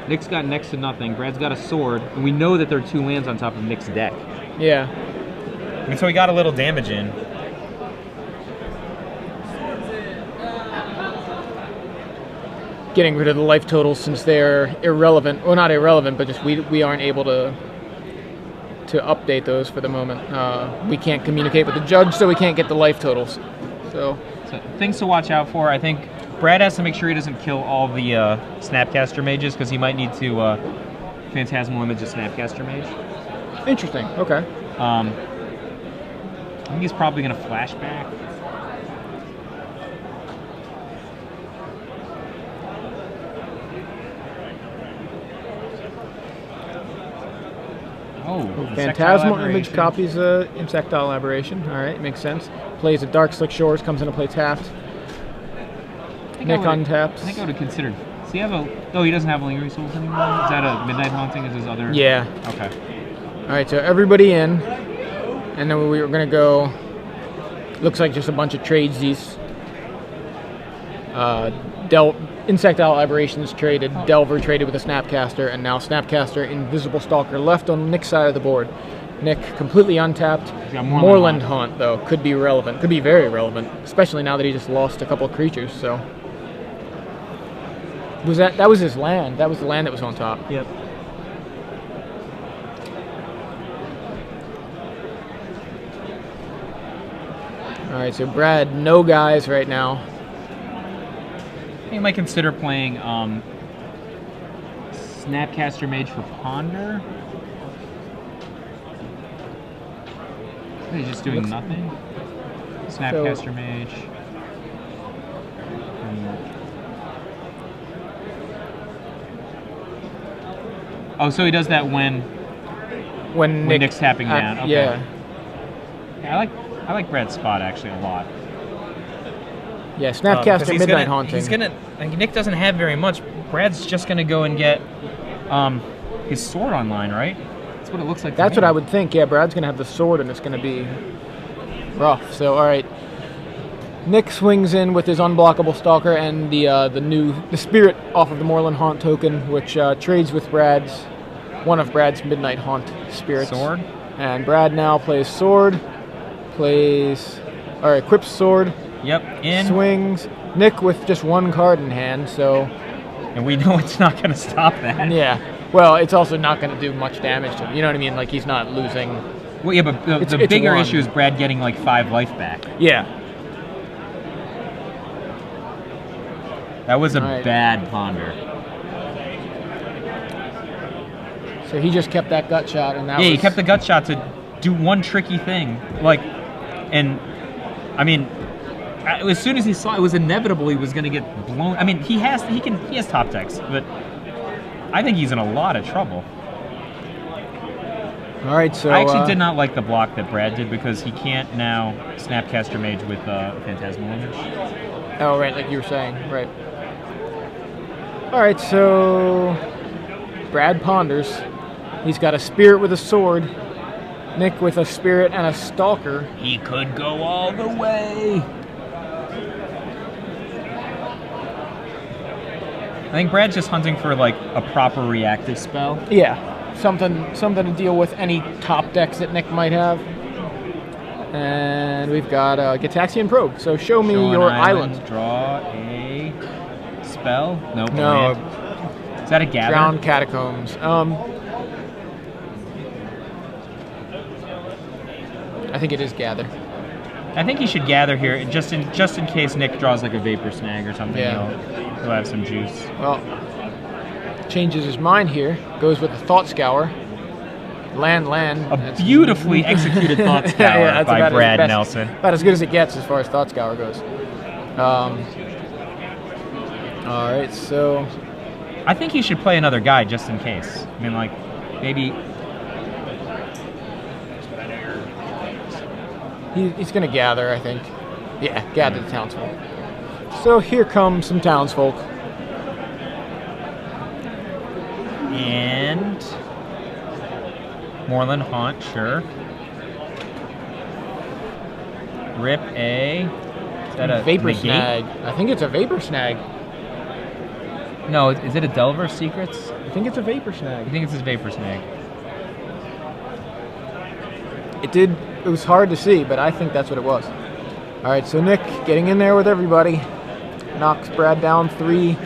Nick's got next to nothing. Brad's got a sword, and we know that there are 2 lands on top of Nick's deck. Yeah. And so he got a little damage in. Getting rid of the life totals since they're irrelevant. Well, not irrelevant, but just we aren't able to update those for the moment. We can't communicate with the judge, so we can't get the life totals. So things to watch out for. I think Brad has to make sure he doesn't kill all the Snapcaster mages, because he might need to Phantasmal Image a Snapcaster mage. Interesting. Okay. I think he's probably going to flashback. Oh, Phantasmal Image copies Insectile Aberration. All right, makes sense. Plays a Dark Slick Shores, comes into play tapped. Nick untaps. I think I would have considered. Does he have a? Oh, he doesn't have Lingering Souls anymore. Is that a Midnight Haunting? Is his other? Yeah. Okay. All right, so everybody in, and then we were gonna go. Looks like just a bunch of tradesies. Insectile Aberrations traded, Delver traded with a Snapcaster, and now Snapcaster, Invisible Stalker left on Nick's side of the board. Nick completely untapped. Moorland Haunt, though, could be relevant. Could be very relevant, especially now that he just lost a couple of creatures. So, that was his land? That was the land that was on top. Yep. All right, so Brad, no guys right now. I think I might consider playing Snapcaster Mage for Ponder. He's just doing nothing. Snapcaster Mage. Oh, so he does that when Nick's tapping down. Okay. Yeah. I like Brad's spot actually a lot. Yeah, Snapcaster Midnight Haunting. He's gonna. Like, Nick doesn't have very much. Brad's just gonna go and get his sword online, right? That's what it looks like. That's what I would think. Yeah, Brad's gonna have the sword, and it's gonna be rough. So, all right. Nick swings in with his unblockable Stalker and the Spirit off of the Moorland Haunt token, which trades with one of Brad's Midnight Haunt spirits. Sword. And Brad now plays sword. Equips sword. Yep, in. Swings. Nick with just 1 card in hand, so... And we know it's not going to stop that. Yeah. Well, it's also not going to do much damage to him. You know what I mean? Like, he's not losing... Well, yeah, but the bigger issue is Brad getting, like, 5 life back. Yeah. That was a bad Ponder. So he just kept that gut shot, and that he kept the gut shot to do one tricky thing. Like, and, I mean... As soon as he saw it was inevitable he was going to get blown. I mean, he has top decks, but I think he's in a lot of trouble. All right, so I actually did not like the block that Brad did because he can't now Snapcaster Mage with Phantasmal Image. Oh, right, like you were saying, right. All right, so Brad ponders. He's got a Spirit with a sword. Nick with a Spirit and a Stalker. He could go all the way. I think Brad's just hunting for like a proper reactive spell. Yeah, something to deal with any top decks that Nick might have. And we've got Gitaxian Probe. So show me your island. Draw a spell. Nope, no. Is that a Gather? Drowned Catacombs. I think it is Gather. I think he should Gather here, just in case Nick draws like a Vapor Snag or something. Yeah. He'll have some juice. Well, changes his mind here. Goes with the Thought Scour. Land. A beautifully executed Thought Scour by Brad Nelson. About as good as it gets as far as Thought Scour goes. All right, so... I think he should play another guy just in case. I mean, like, maybe... He's going to Gather, I think. Yeah, Gather the Townsfolk. So here come some Townsfolk. And... Moorland Haunt, sure. Rip a... Is that a Vapor negate? Snag. I think it's a Vapor Snag. No, is it a Delver Secrets? I think it's a Vapor I Snag. think it's his Vapor Snag. It was hard to see, but I think that's what it was. All right, so Nick getting in there with everybody. Knocks Brad down 3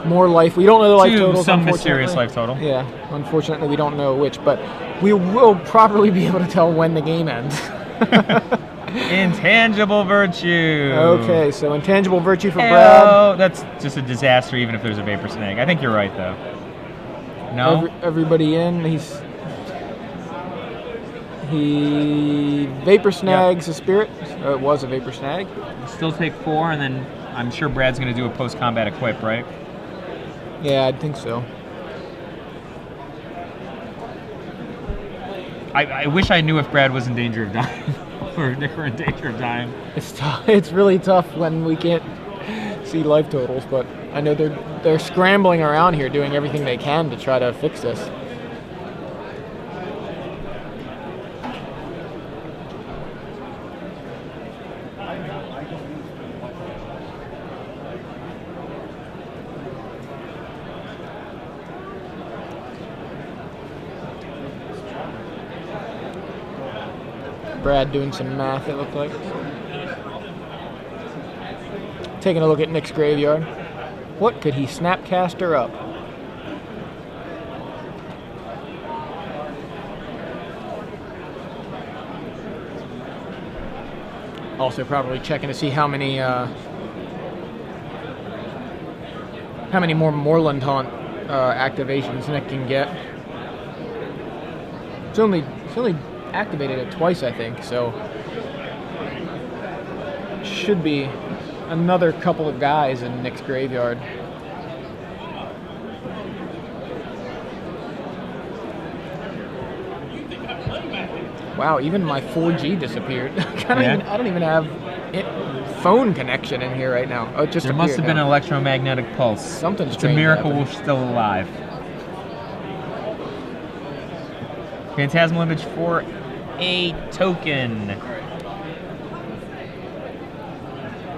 more life. We don't know the life totals, Some unfortunately. mysterious life total. Yeah, unfortunately we don't know which, but we will probably be able to tell when the game ends. Intangible Virtue. Okay, so Intangible Virtue for Brad. Oh, that's just a disaster even if there's a Vapor Snag. I think you're right, though. No? Everybody in. He Vapor Snags a Spirit. It was a Vapor Snag. Still take 4, and then I'm sure Brad's going to do a post-combat equip, right? Yeah, I think so. I wish I knew if Brad was in danger of dying. Or Nick were in danger of dying. It's really tough when we can't see life totals, but I know they're scrambling around here doing everything they can to try to fix this. Brad doing some math, it looked like. Taking a look at Nick's graveyard. What could he Snapcaster up? Also probably checking to see how many more Moorland Haunt activations Nick can get. It's only activated it twice, I think, so should be another couple of guys in Nick's graveyard. Wow, even my 4G disappeared. I don't even have phone connection in here right now. Oh, it just There must have been an electromagnetic pulse. Something It's a strange miracle happened. we're still alive. Phantasmal Image for a token.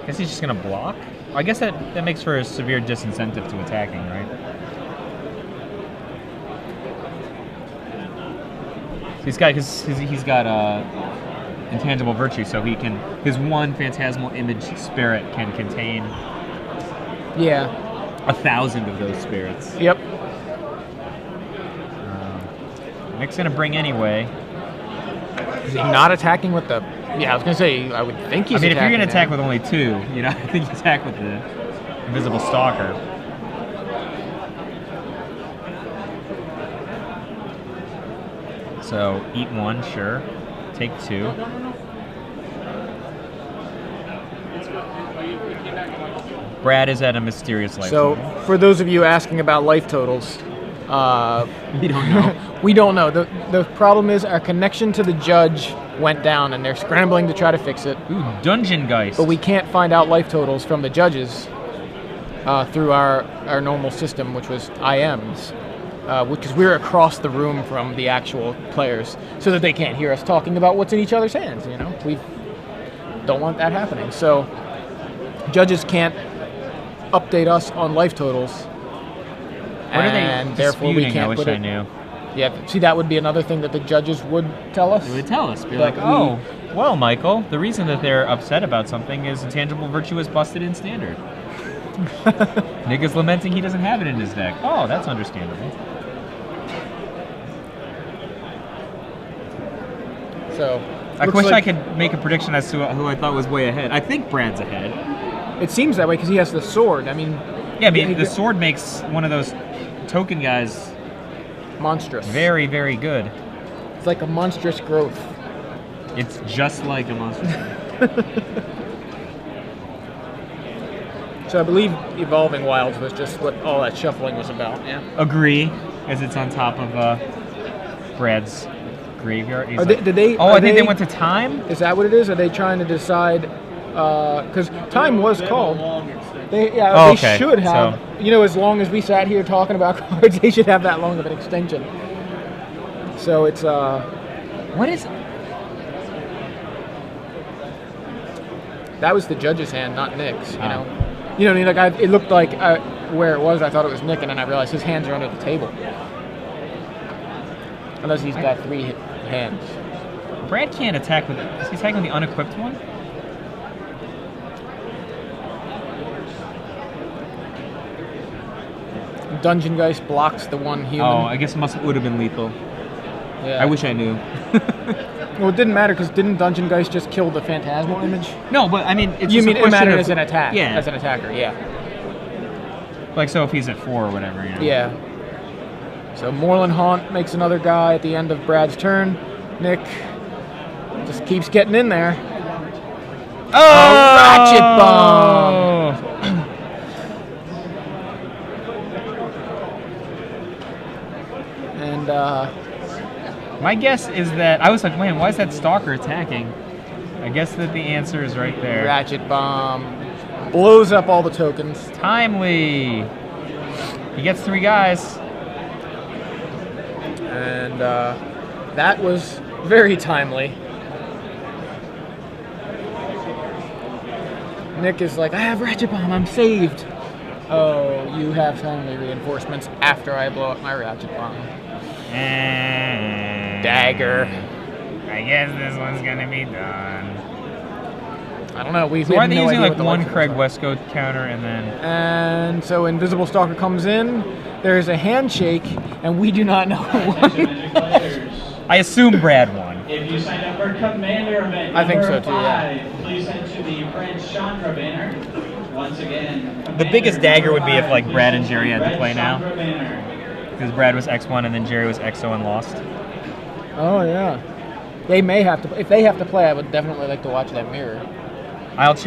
Guess he's just gonna block? I guess that makes for a severe disincentive to attacking, right? He's got Intangible Virtue, so he can his one Phantasmal Image spirit can contain 1,000 of those spirits. Yep. Nick's gonna bring anyway. Is he not attacking with the... Yeah, I was gonna say, I would think he's I mean, if you're gonna attack now. with only 2, I think you attack with the Invisible Stalker. So, eat 1, sure. Take 2. Brad is at a mysterious life So, total. for those of you asking about life totals, We don't know. we don't know. The problem is our connection to the judge went down, and they're scrambling to try to fix it. Ooh, Dungeon Geist. But we can't find out life totals from the judges through our normal system, which was IMs, because we're across the room from the actual players, so that they can't hear us talking about what's in each other's hands. We don't want that happening. So judges can't update us on life totals. What are they and therefore we disputing? can't I wish put I it. knew. Yeah, see, that would be another thing that the judges would tell us. They would tell us. Be But like, oh, well, Michael, the reason that they're upset about something is Intangible Virtue is busted in Standard. Nick is lamenting he doesn't have it in his deck. Oh, that's understandable. So I looks wish I like- could make a prediction as to who I thought was way ahead. I think Brad's ahead. It seems that way because he has the sword. I mean, Yeah, but the sword makes one of those token guys monstrous. very, very good. It's like a monstrous growth. It's just like a monster. So I believe Evolving Wilds was just what all that shuffling was about. Yeah. Agree, as it's on top of Brad's graveyard. He's Are like, did they? oh, are I think they they- went to time? Is that what it is? Are they trying to decide? Because time was called. They okay, should have. As long as we sat here talking about cards, they should have that long of an extension. So it's What is... that was the judge's hand, not Nick's. You know what I mean? Like it looked like where it was. I thought it was Nick, and then I realized his hands are under the table. Unless he's got 3 hands. Brad can't attack with. Is he attacking with the unequipped one? Dungeon Geist blocks the one human. Oh, I guess it would have been lethal. Yeah. I wish I knew. Well, it didn't matter because didn't Dungeon Geist just kill the phantasmal image? No, but I mean, it's You just mean a it question mattered of, as an attack? Yeah. As an attacker, yeah. Like, so if he's at 4 or whatever, you know. Yeah. So Moorland Haunt makes another guy at the end of Brad's turn. Nick just keeps getting in there. Oh! Ratchet Bomb! And, My guess is that I was like, man, why is that Stalker attacking? I guess that the answer is right there. Ratchet Bomb blows up all the tokens. Timely. He gets 3 guys. And that was very timely. Nick is like, I have Ratchet Bomb, I'm saved. Oh, you have family reinforcements after I blow up my Ratchet Bomb. Dagger. I guess this one's gonna be done. I don't know. So why are they no using idea like what the one life Craig forms Westcoat counter and then? And so Invisible Stalker comes in. There's a handshake, and we do not know who won. I assume Brad won. If you sign up for Commander event I think so, number too, yeah. 5, please send to the French Chandra banner. Once again, The biggest dagger would be if like Brad and Jerry had to Red play now, Chandra banner. because Brad was X1 and then Jerry was XO and lost. Oh, yeah. They may have to. If they have to play, I would definitely like to watch that mirror. I'll cheer.